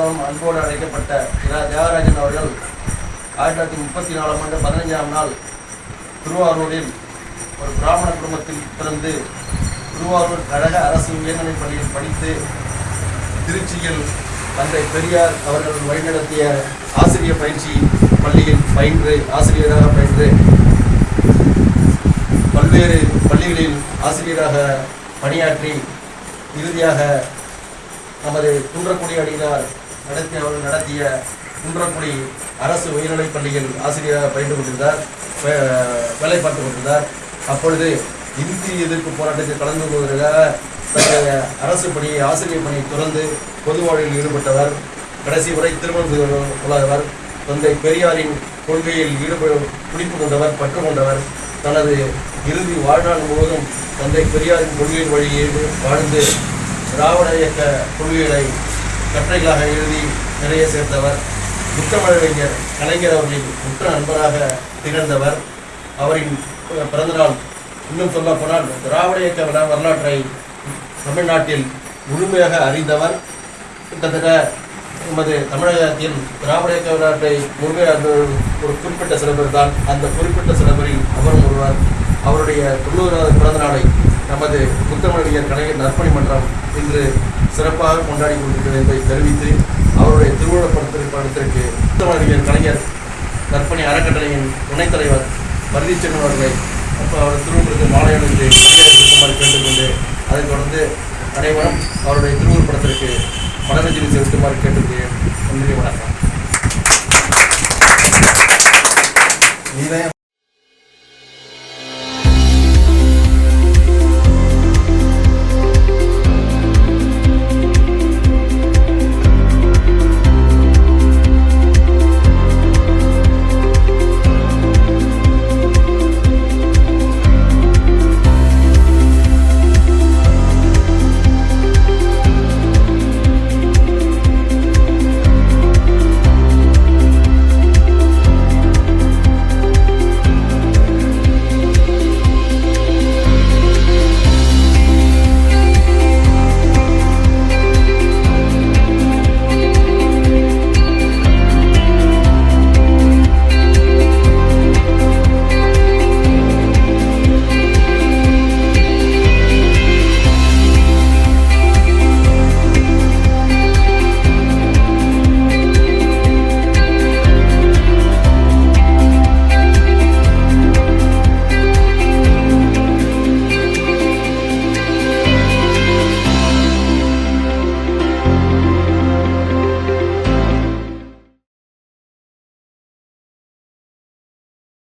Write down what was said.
அனைவராலும் அன்போடு அழைக்கப்பட்ட தியாகராஜன் அவர்கள் 1934ஆம் ஆண்டு 15ஆம் நாள் திருவாரூரில் ஒரு பிராமண குடும்பத்தில் பிறந்து திருவாரூர் கழக அரசு உயர்நிலைப் பள்ளியில் படித்து திருச்சியில் தந்தை பெரியார் அவர்கள் வழிநடத்திய ஆசிரியர் பயிற்சி பள்ளியில் பயின்று ஆசிரியராக பயின்று பல்வேறு பள்ளிகளில் ஆசிரியராக பணியாற்றி இறுதியாக நமது குன்றக்குடி அடிகளார் நடத்திய குன்றக்குடி அரசு உயர்நிலைப் பள்ளியில் ஆசிரியராக பயின்று கொண்டிருந்தார், வேலை பார்த்து கொண்டிருந்தார். அப்பொழுது இந்திய எதிர்ப்பு போராட்டத்தில் கலந்து கொள்வதற்காக தன்னுடைய அரசு பணியை ஆசிரியர் பணியை துறந்து பொது வாழ்வில் ஈடுபட்டவர். கடைசி வரை திருமணம் கொள்ளாதவர். தந்தை பெரியாரின் கொள்கையில் பிடிப்பு கொண்டவர், பற்று கொண்டவர். தனது இறுதி வாழ்நாள் முழுவதும் தந்தை பெரியாரின் கொள்கையின் வழியில் வாழ்ந்து திராவிட இயக்க கொள்கைகளை கட்டுரைகளாக எழுதி நிறைய சேர்த்தவர். முத்தமிழறிஞர் கலைஞர் அவர்களின் உற்ற நண்பராக திகழ்ந்தவர். அவரின் பிறந்தநாள் இன்னும் சொல்லப்போனால் திராவிட இயக்க வரலாற்றை தமிழ்நாட்டில் முழுமையாக அறிந்தவர். கிட்டத்தட்ட நமது தமிழகத்தில் திராவிட இயக்க வரலாற்றை முழுமையாக ஒரு குறிப்பிட்ட சில பேர் தான். அந்த குறிப்பிட்ட சில பேரில் அவரும் ஒருவர். அவருடைய 90வது பிறந்த நாளை நமது முத்தமிழறிஞர் கலைஞர் நற்பணி மன்றம் இன்று சிறப்பாக கொண்டாடி கொண்டிருக்கிறது என்பதை தெரிவித்து அவருடைய திருவிழாப்படத்திற்கு முத்தமிழறிஞர் கலைஞர் நற்பணி அறக்கட்டளையின் துணைத் தலைவர் பரதீச்செல்வன் அவர்களை அவர் திருவுருவத்திற்கு மாலை அணிந்து இருக்குமாறு கேட்டுக்கொண்டு அதைத் தொடர்ந்து அனைவரும் அவருடைய திருவுருப்படத்திற்கு மலரஞ்சலி செலுத்துமாறு கேட்டுக்கொள்கிறேன். நன்றி, வணக்கம்.